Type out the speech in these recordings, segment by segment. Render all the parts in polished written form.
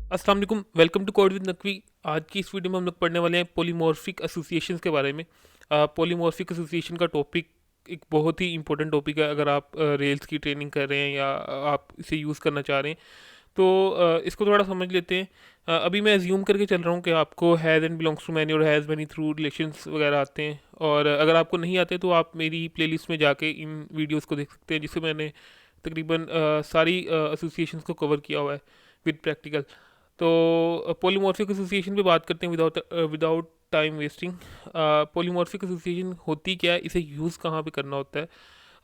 अस्सलाम वालेकुम, welcome to code with Naqvi. आज की इस वीडियो में हम लोग पढ़ने वाले हैं पोलीमॉर्फिक एसोसिएशंस के बारे में। पोलीमॉर्फिक एसोसिएशन का टॉपिक एक बहुत ही इंपॉर्टेंट टॉपिक है अगर आप रेल्स की ट्रेनिंग कर रहे हैं या आप इसे यूज़ करना चाह रहे हैं। तो इसको थोड़ा समझ लेते हैं। अभी मैं एज्यूम करके चल रहा हूँ कि आपको has and belongs to many और हैज़ मैनी थ्रू रिलेशंस वगैरह आते हैं, और अगर आपको नहीं आते तो आप मेरी प्लेलिस्ट में जाके इन वीडियोस को देख सकते हैं, जिससे मैंने तकरीबन सारी एसोसिएशंस को कवर किया हुआ है विद प्रैक्टिकल। तो पॉलीमॉर्फिक एसोसिएशन पे बात करते हैं without time wasting. Polymorphic association होती क्या है, इसे यूज़ कहाँ पे करना होता है,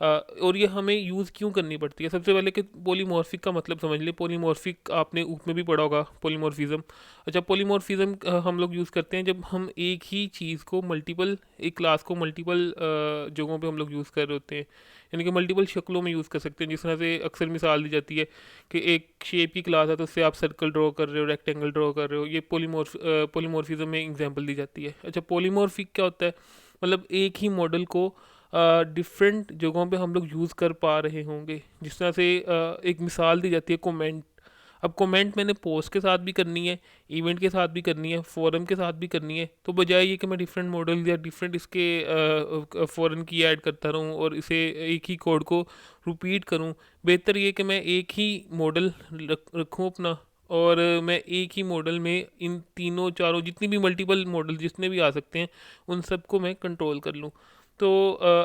अ, और ये हमें यूज़ क्यों करनी पड़ती है। सबसे पहले कि पॉलीमॉर्फिक का मतलब समझ ले। पॉलीमॉर्फिक आपने ऊप में भी पढ़ा होगा, पॉलीमॉर्फिज्म। अच्छा, पॉलीमॉर्फिज्म हम लोग यूज़ करते हैं जब हम एक ही चीज़ को मल्टीपल, एक क्लास को मल्टीपल जगहों पे हम लोग यूज़ कर रहे होते हैं, यानी कि मल्टीपल शक्लों में यूज़ कर सकते हैं। जिस तरह से अक्सर मिसाल दी जाती है कि एक शेप की क्लास है तो उससे आप सर्कल ड्रॉ कर रहे हो, रेक्टेंगल ड्रॉ कर रहे हो, ये पॉलीमॉर्फिज्म में एग्जांपल दी जाती है। अच्छा, पॉलीमॉर्फिक क्या होता है, मतलब एक ही मॉडल को डिफरेंट जगहों पे हम लोग यूज़ कर पा रहे होंगे। जिस तरह से एक मिसाल दी जाती है कमेंट। अब कमेंट मैंने पोस्ट के साथ भी करनी है, इवेंट के साथ भी करनी है, फोरम के साथ भी करनी है, तो बजाय ये कि मैं डिफरेंट मॉडल या डिफरेंट इसके फॉरन की ऐड करता रहूँ और इसे एक ही कोड को रिपीट करूँ, बेहतर ये कि मैं एक ही मॉडल रखूँ अपना, और मैं एक ही मॉडल में इन तीनों चारों जितनी भी मल्टीपल मॉडल जितने भी आ सकते हैं उन सबको मैं कंट्रोल कर लूँ। तो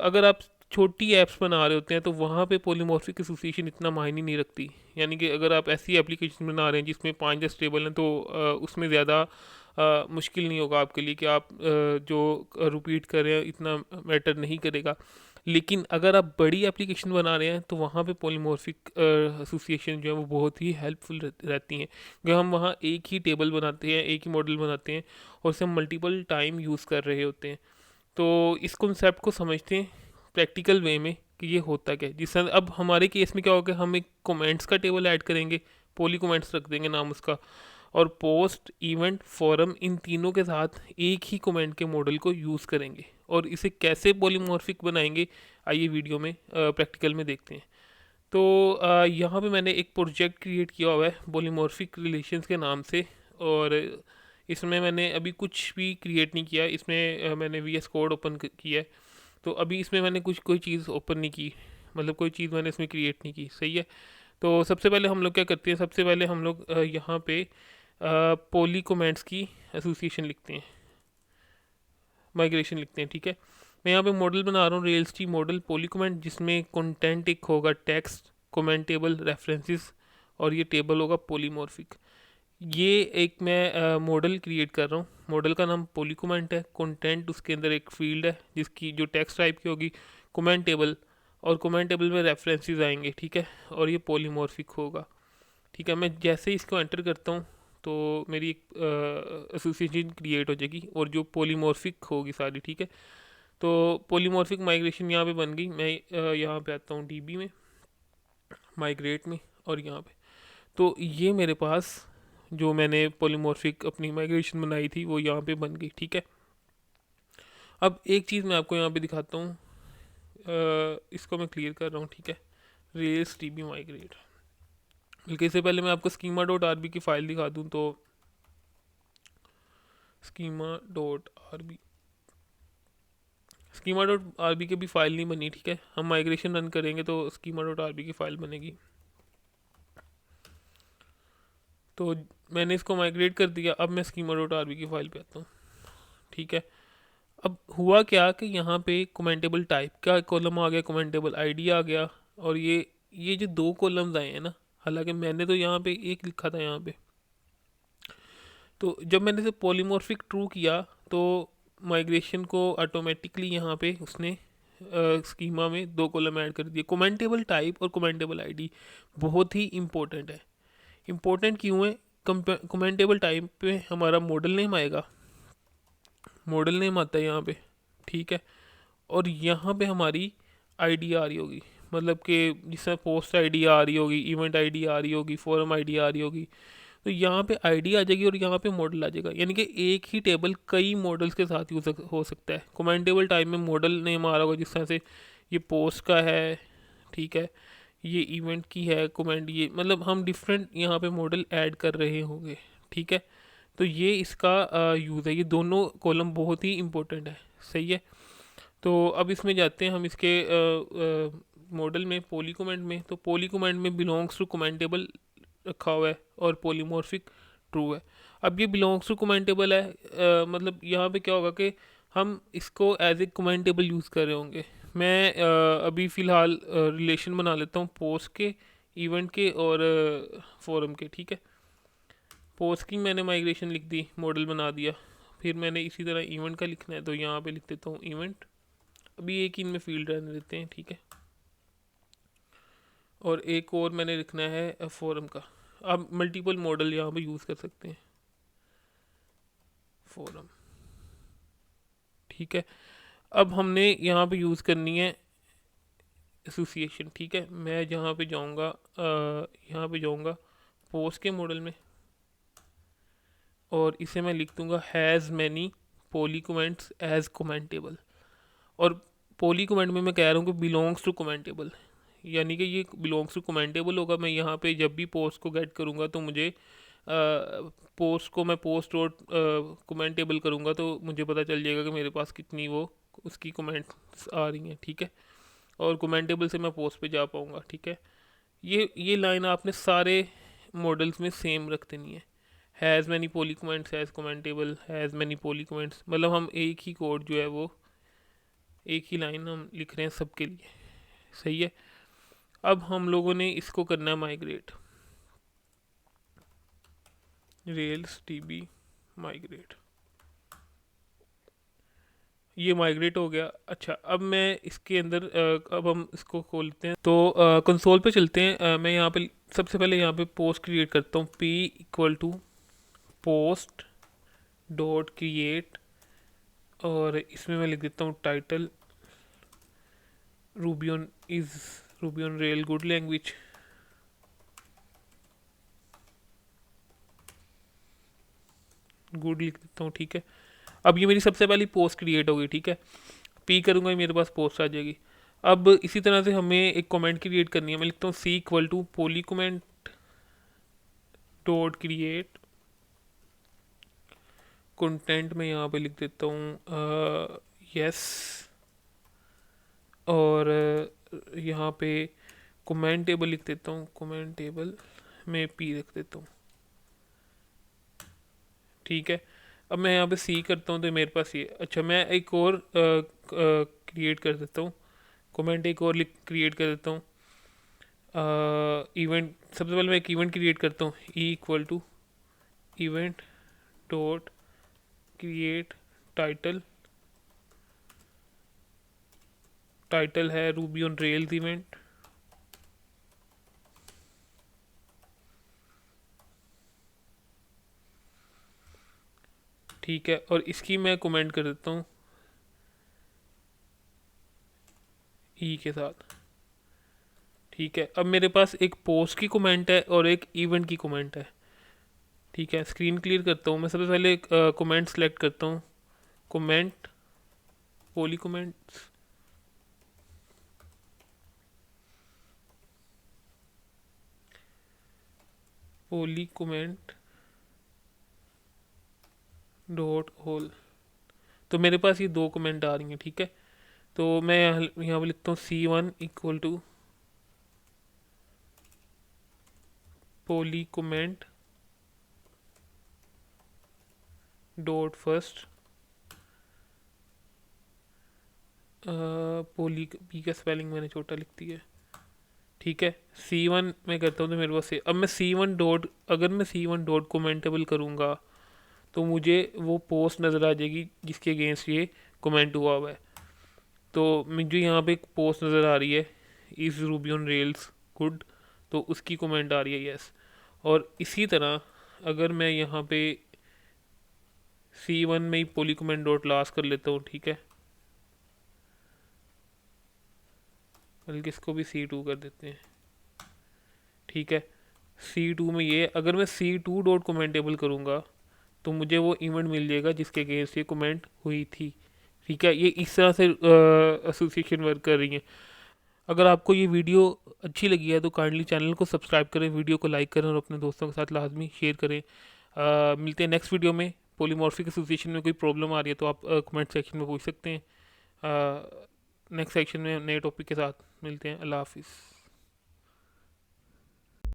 अगर आप छोटी ऐप्स बना रहे होते हैं तो वहाँ पे पॉलीमॉर्फिक एसोसिएशन इतना मायने नहीं रखती। यानी कि अगर आप ऐसी एप्लीकेशन बना रहे हैं जिसमें 5-10 टेबल हैं, तो उसमें ज़्यादा मुश्किल नहीं होगा आपके लिए कि आप जो रिपीट कर रहे हैं इतना मैटर नहीं करेगा। लेकिन अगर आप बड़ी एप्लीकेशन बना रहे हैं तो वहाँ पे पॉलीमॉर्फिक एसोसिएशन जो है वो बहुत ही हेल्पफुल रहती हैं, क्योंकि हम वहाँ एक ही टेबल बनाते हैं, एक ही मॉडल बनाते हैं, और उसे हम मल्टीपल टाइम यूज़ कर रहे होते हैं। तो इस कॉन्सेप्ट को समझते हैं प्रैक्टिकल वे में कि ये होता क्या है। जिस तरह अब हमारे केस में क्या होगा, हम एक कमेंट्स का टेबल ऐड करेंगे, पोली कमेंट्स रख देंगे नाम उसका, और पोस्ट, इवेंट, फोरम, इन तीनों के साथ एक ही कमेंट के मॉडल को यूज़ करेंगे। और इसे कैसे पॉलीमॉर्फिक बनाएंगे, आइए वीडियो में प्रैक्टिकल में देखते हैं। तो यहाँ पे मैंने एक प्रोजेक्ट क्रिएट किया हुआ है पॉलीमॉर्फिक रिलेशंस के नाम से, और इसमें मैंने अभी कुछ भी क्रिएट नहीं किया। इसमें मैंने वी एस कोड ओपन किया है, तो अभी इसमें मैंने कोई चीज़ ओपन नहीं की, मतलब कोई चीज़ मैंने इसमें क्रिएट नहीं की, सही है। तो सबसे पहले हम लोग क्या करते हैं, सबसे पहले हम लोग यहाँ पे पोली कमेंट्स की एसोसिएशन लिखते हैं, माइग्रेशन लिखते हैं, ठीक है। मैं यहाँ पे मॉडल बना रहा हूँ रेल्स टी मॉडल पोली कमेंट, जिसमें कंटेंट एक होगा टेक्स्ट, कमेंट टेबल, रेफरेंसेस, और ये टेबल होगा पॉलीमॉर्फिक। ये एक मैं मॉडल क्रिएट कर रहा हूँ, मॉडल का नाम पोली कमेंट है। कंटेंट उसके अंदर एक फील्ड है जिसकी जो टेक्स्ट टाइप की होगी, कमेंट टेबल, और कमेंट टेबल में रेफरेंसेस आएंगे, ठीक है, और ये पॉलीमॉर्फिक होगा, ठीक है। मैं जैसे ही इसको एंटर करता हूँ तो मेरी एक एसोसिएशन क्रिएट हो जाएगी और जो पॉलीमॉर्फिक होगी सारी, ठीक है। तो पॉलीमॉर्फिक माइग्रेशन यहाँ पे बन गई। मैं यहाँ पे आता हूँ डीबी में, माइग्रेट में, और यहाँ पे तो ये मेरे पास जो मैंने पॉलीमॉर्फिक अपनी माइग्रेशन बनाई थी वो यहाँ पे बन गई, ठीक है। अब एक चीज़ मैं आपको यहाँ पे दिखाता हूँ, इसको मैं क्लियर कर रहा हूँ, ठीक है। रेस टी बी माइग्रेट, बल्कि इससे पहले मैं आपको स्कीमा डॉट आर बी की फ़ाइल दिखा दूँ। तो schema dot R B, schema dot R B की भी फ़ाइल नहीं बनी, ठीक है। हम माइग्रेशन रन करेंगे तो स्कीमा डॉट आर बी की फ़ाइल बनेगी। तो मैंने इसको माइग्रेट कर दिया। अब मैं स्कीमा डॉट आर बी की फ़ाइल पे आता हूँ, ठीक है। अब हुआ क्या कि यहाँ पे कमेंटेबल टाइप का कॉलम आ गया, कमेंटेबल आईडी आ गया, और ये जो दो कॉलम्स आए हैं ना, हालांकि मैंने तो यहाँ पे एक लिखा था यहाँ पे, तो जब मैंने इसे पॉलीमॉर्फिक ट्रू किया तो माइग्रेशन को ऑटोमेटिकली यहाँ पे उसने स्कीमा में दो कॉलम ऐड कर दिए, कमेंटेबल टाइप और कमेंटेबल आईडी। बहुत ही इंपॉर्टेंट है। इंपॉर्टेंट क्यों है? कमेंटेबल टाइप पे हमारा मॉडल नेम आएगा, मॉडल नेम आता है यहाँ पे, ठीक है। और यहाँ पे हमारी आईडी आ रही होगी, मतलब कि जिसमें पोस्ट आईडी आ रही होगी, इवेंट आईडी आ रही होगी, फोरम आईडी आ रही होगी। तो यहाँ पे आईडी आ जाएगी और यहाँ पे मॉडल आ जाएगा, यानी कि एक ही टेबल कई मॉडल्स के साथ यूज हो सकता है। कमेंटेबल टाइप में मॉडल नेम आ रहा होगा, जिस तरह से ये पोस्ट का है, ठीक है, ये इवेंट की है कमेंट, ये मतलब हम डिफरेंट यहाँ पे मॉडल ऐड कर रहे होंगे, ठीक है। तो ये इसका यूज़ है, ये दोनों कॉलम बहुत ही इंपॉर्टेंट है, सही है। तो अब इसमें जाते हैं हम इसके मॉडल में, पॉली कमेंट में। तो पॉली कमेंट में बिलोंग्स टू कमेंटेबल रखा हुआ है और पोलीमॉर्फिक ट्रू है। अब ये बिलोंग्स टू कमेंटेबल है, मतलब यहाँ पे क्या होगा कि हम इसको एज ए कमेंटेबल यूज़ कर रहे होंगे। मैं अभी फ़िलहाल रिलेशन बना लेता हूँ पोस्ट के, इवेंट के और फोरम के, ठीक है। पोस्ट की मैंने माइग्रेशन लिख दी, मॉडल बना दिया। फिर मैंने इसी तरह इवेंट का लिखना है, तो यहाँ पे लिख देता हूँ इवेंट। अभी एक ही इनमें फील्ड रहने देते हैं, ठीक है। और एक और मैंने लिखना है फोरम का। आप मल्टीपल मॉडल यहाँ पे यूज़ कर सकते हैं, फोरम, ठीक है। अब हमने यहाँ पे यूज़ करनी है एसोसिएशन, ठीक है। मैं यहाँ पे जाऊँगा, यहाँ पे जाऊँगा पोस्ट के मॉडल में, और इसे मैं लिख दूँगा has many poly comments as commentable. और पोली कमेंट में मैं कह रहा हूँ कि बिलोंग्स टू कमेंटेबल, यानी कि ये बिलोंग्स टू कमेंटेबल होगा। मैं यहाँ पे जब भी पोस्ट को गेट करूँगा तो मुझे पोस्ट को मैं पोस्ट डॉट कमेंटेबल करूँगा, तो मुझे पता चल जाएगा कि मेरे पास कितनी वो उसकी कमेंट्स आ रही हैं, ठीक है। और कमेंटेबल से मैं पोस्ट पे जा पाऊँगा, ठीक है। ये लाइन आपने सारे मॉडल्स में सेम रख देनी है। Has many poly comments has commentable, has many poly comments, मतलब हम एक ही कोड जो है वो एक ही लाइन हम लिख रहे हैं सबके लिए, सही है। अब हम लोगों ने इसको करना है माइग्रेट, रेल्स टीबी माइग्रेट, ये माइग्रेट हो गया। अच्छा, अब मैं इसके अंदर अब हम इसको खोलते हैं, तो कंसोल पे चलते हैं। मैं यहाँ पे सबसे पहले यहाँ पे पोस्ट क्रिएट करता हूँ, p equal to post dot create, और इसमें मैं लिख देता हूँ title ruby on rail good language. Good लिख देता हूँ, ठीक है। अब ये मेरी सबसे पहली पोस्ट क्रिएट होगी, ठीक है। पी करूँगा, मेरे पास पोस्ट आ जाएगी। अब इसी तरह से हमें एक कमेंट क्रिएट करनी है। मैं लिखता हूँ C equal to poly comment dot create content में यहाँ पे लिख देता हूँ यस, और यहाँ पे कमेंट टेबल लिख देता हूँ, कमेंट टेबल में पी रख देता हूँ, ठीक है। अब मैं यहाँ पे सी करता हूँ तो मेरे पास ये, अच्छा मैं एक और क्रिएट कर देता हूँ, कमेंट एक और क्रिएट कर देता हूँ। इवेंट, सबसे पहले मैं एक इवेंट क्रिएट करता हूँ, e equal to event dot create title, title है रूबी ऑन रेल्स इवेंट, ठीक है। और इसकी मैं कमेंट कर देता हूँ ई के साथ, ठीक है। अब मेरे पास एक पोस्ट की कमेंट है और एक इवेंट की कमेंट है, ठीक है। स्क्रीन क्लियर करता हूँ। मैं सबसे पहले एक कमेंट सेलेक्ट करता हूँ, कमेंट पोली कमेंट्स, पोली कमेंट डॉट होल। तो मेरे पास ये दो कमेंट आ रही हैं, ठीक है। तो मैं यहाँ पे लिखता हूँ C1 equal to poly comment dot first, poly P का स्पेलिंग मैंने छोटा लिख दिया है, ठीक है। C1 मैं करता हूँ तो मेरे पास से, अब मैं C1 डॉट, अगर मैं C1 डॉट कमेंटेबल करूँगा तो मुझे वो पोस्ट नज़र आ जाएगी जिसके अगेंस्ट ये कमेंट हुआ हुआ है। तो मुझे यहाँ पे एक पोस्ट नज़र आ रही है, is Ruby on rails good, तो उसकी कमेंट आ रही है यस। और इसी तरह अगर मैं यहाँ पे C1 में ही पोली कमेंट डॉट लास्ट कर लेता हूँ, ठीक है, बल्कि इसको भी C2 कर देते हैं, ठीक है। C2 में ये, अगर मैं C2 डॉट कमेंटेबल करूँगा तो मुझे वो इवेंट मिल जाएगा जिसके अगेंस्ट ये कमेंट हुई थी, ठीक है। ये इस तरह से एसोसिएशन वर्क कर रही है। अगर आपको ये वीडियो अच्छी लगी है तो काइंडली चैनल को सब्सक्राइब करें, वीडियो को लाइक करें और अपने दोस्तों के साथ लाजमी शेयर करें। मिलते हैं नेक्स्ट वीडियो में। पोलीमॉर्फिक एसोसिएशन में कोई प्रॉब्लम आ रही है तो आप कमेंट सेक्शन में पूछ सकते हैं। नेक्स्ट सेक्शन में नए टॉपिक के साथ मिलते हैं। अल्लाह हाफिज़।